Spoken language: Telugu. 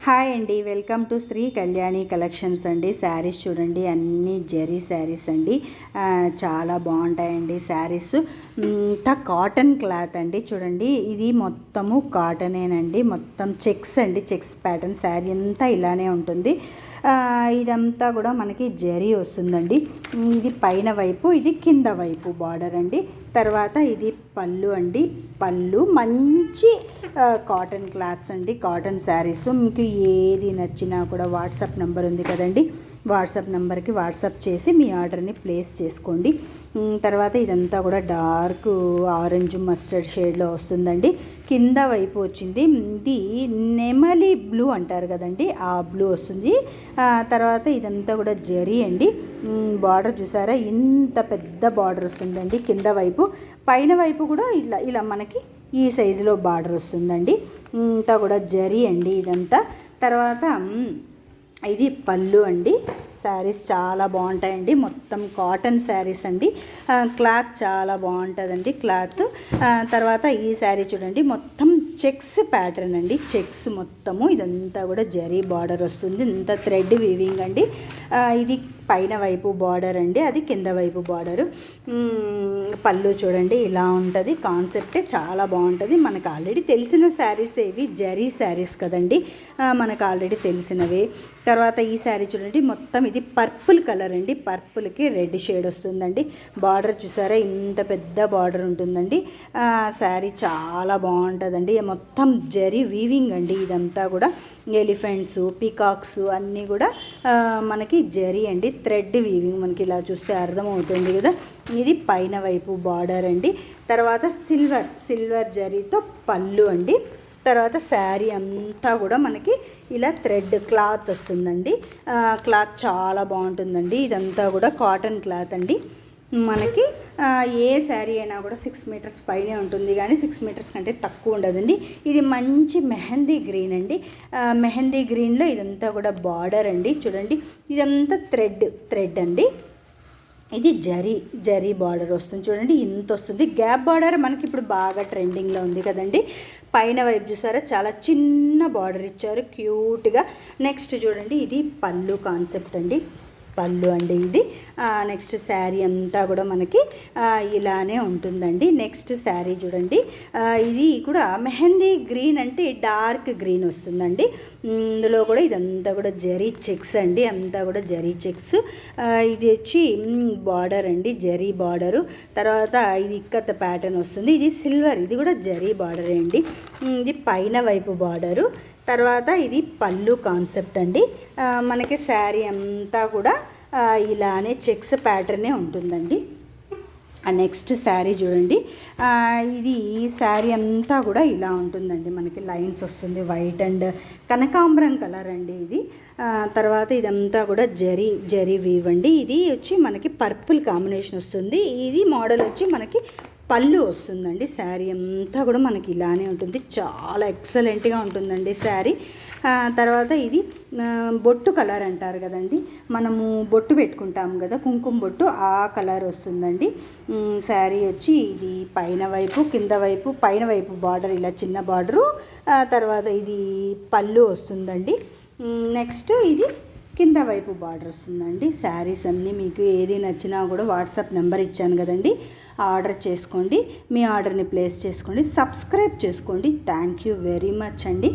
హాయ్ అండి, welcome to Shri Kalyani collections అండి. శారీస్ చూడండి, అన్నీ జరీ శారీస్ అండి. చాలా బాగుంటాయండి శారీస్. ఇంత కాటన్ క్లాత్ అండి. చూడండి, ఇది మొత్తము కాటనేనండి. మొత్తం చెక్స్ అండి, చెక్స్ ప్యాటర్న్. శారీ అంతా ఇలానే ఉంటుంది. ఇదంతా కూడా మనకి జరీ వస్తుందండి. ఇది పైన వైపు, ఇది కింద వైపు బార్డర్ అండి. తర్వాత ఇది పళ్ళు అండి. పళ్ళు మంచి కాటన్ క్లాత్స్ అండి, కాటన్ శారీస్. మీకు ఏది నచ్చినా కూడా వాట్సాప్ నెంబర్ ఉంది కదండి, వాట్సాప్ నెంబర్కి వాట్సాప్ చేసి మీ ఆర్డర్ని ప్లేస్ చేసుకోండి. తర్వాత ఇదంతా కూడా డార్క్ ఆరెంజ్ మస్టర్డ్ షేడ్లో వస్తుందండి. కింద వైపు వచ్చింది ఇది నెమలి బ్లూ అంటారు కదండి, ఆ బ్లూ వస్తుంది. తర్వాత ఇదంతా కూడా జరీ అండి. బార్డర్ చూసారా, ఇంత పెద్ద బార్డర్ వస్తుందండి కింద వైపు. పైన వైపు కూడా ఇలా ఇలా మనకి ఈ సైజులో బార్డర్ వస్తుందండి. ఇంతా కూడా జరీ అండి ఇదంతా. తర్వాత ఇది పళ్ళు అండి. శారీస్ చాలా బాగుంటాయండి, మొత్తం కాటన్ శారీస్ అండి. క్లాత్ చాలా బాగుంటుందండి క్లాత్. తర్వాత ఈ శారీ చూడండి, మొత్తం చెక్స్ ప్యాటర్న్ అండి. చెక్స్ మొత్తము ఇదంతా కూడా జరీ బార్డర్ వస్తుంది. ఇంత థ్రెడ్ వీవింగ్ అండి. ఇది పైన వైపు బార్డర్ అండి, అది కింద వైపు బార్డరు. పళ్ళు చూడండి ఇలా ఉంటుంది. కాన్సెప్టే చాలా బాగుంటుంది. మనకు ఆల్రెడీ తెలిసిన శారీస్ ఇవి, జరీ శారీస్ కదండి, మనకు ఆల్రెడీ తెలిసినవే. తర్వాత ఈ శారీ చూడండి, మొత్తం ఇది పర్పుల్ కలర్ అండి. పర్పుల్కి రెడ్ షేడ్ వస్తుందండి. బార్డర్ చూసారా, ఇంత పెద్ద బార్డర్ ఉంటుందండి. శారీ చాలా బాగుంటుందండి. మొత్తం జరీ వీవింగ్ అండి. ఇదంతా కూడా ఎలిఫెంట్స్, పీకాక్స్ అన్నీ కూడా మనకి జరీ అండి. థ్రెడ్ వీవింగ్ మనకి ఇలా చూస్తే అర్థమవుతుంది కదా. ఇది పైన వైపు బార్డర్ అండి. తర్వాత సిల్వర్ జరీతో పళ్ళు అండి. తర్వాత శారీ అంతా కూడా మనకి ఇలా థ్రెడ్ క్లాత్ వస్తుందండి. క్లాత్ చాలా బాగుంటుందండి. ఇదంతా కూడా కాటన్ క్లాత్ అండి. మనకి ఏ శారీ అయినా కూడా 6 మీటర్స్ పైనే ఉంటుంది, కానీ 6 మీటర్స్ కంటే తక్కువ ఉండదండి. ఇది మంచి మెహందీ గ్రీన్ అండి. మెహందీ గ్రీన్లో ఇదంతా కూడా బార్డర్ అండి. చూడండి, ఇదంతా థ్రెడ్ అండి. ఇది జరీ బార్డర్ వస్తుంది. చూడండి, ఇంత వస్తుంది. గ్యాప్ బార్డర్ మనకి ఇప్పుడు బాగా ట్రెండింగ్లో ఉంది కదండి. పైన వైపు చూసారా, చాలా చిన్న బార్డర్ ఇచ్చారు క్యూట్గా. నెక్స్ట్ చూడండి, ఇది పళ్ళు కాన్సెప్ట్ అండి. పళ్ళు అండి ఇది. నెక్స్ట్ శారీ అంతా కూడా మనకి ఇలానే ఉంటుందండి. నెక్స్ట్ శారీ చూడండి, ఇది కూడా మెహందీ గ్రీన్ అంటే డార్క్ గ్రీన్ వస్తుందండి. ఇందులో కూడా ఇదంతా కూడా జరీ చెక్స్ అండి, అంతా కూడా జరీ చెక్స్. ఇది వచ్చి బార్డర్ అండి, జరీ బార్డరు. తర్వాత ఇది ఇక్కత్ ప్యాటర్న్ వస్తుంది. ఇది సిల్వర్, ఇది కూడా జరీ బార్డరే అండి. ఇది పైన వైపు బార్డరు. తర్వాత ఇది పళ్ళు కాన్సెప్ట్ అండి. మనకి శారీ అంతా కూడా ఇలానే చెక్స్ ప్యాటర్నే ఉంటుందండి. నెక్స్ట్ శారీ చూడండి, ఇది శారీ అంతా కూడా ఇలా ఉంటుందండి. మనకి లైన్స్ వస్తుంది, వైట్ అండ్ కనకాంబరం కలర్ అండి ఇది. తర్వాత ఇదంతా కూడా జరీ వీవ్ అండి. ఇది వచ్చి మనకి పర్పుల్ కాంబినేషన్ వస్తుంది. ఇది మోడల్ వచ్చి మనకి పళ్ళు వస్తుందండి. శారీ అంతా కూడా మనకి ఇలానే ఉంటుంది. చాలా ఎక్సలెంట్గా ఉంటుందండి శారీ. తర్వాత ఇది బొట్టు కలర్ అంటారు కదండి, మనము బొట్టు పెట్టుకుంటాము కదా, కుంకుమ బొట్టు, ఆ కలర్ వస్తుందండి. శారీ వచ్చి ఇది పైన వైపు, కింద వైపు. పైన వైపు బార్డర్ ఇలా చిన్న బార్డరు. తర్వాత ఇది పళ్ళు వస్తుందండి. నెక్స్ట్ ఇది కింద వైపు బార్డర్ వస్తుందండి. శారీస్ అన్నీ మీకు ఏది నచ్చినా కూడా వాట్సాప్ నెంబర్ ఇచ్చాను కదండి, ఆర్డర్ చేసుకోండి. మీ ఆర్డర్ని ప్లేస్ చేసుకోండి. సబ్స్క్రైబ్ చేసుకోండి. థ్యాంక్ యూ వెరీ మచ్ అండి.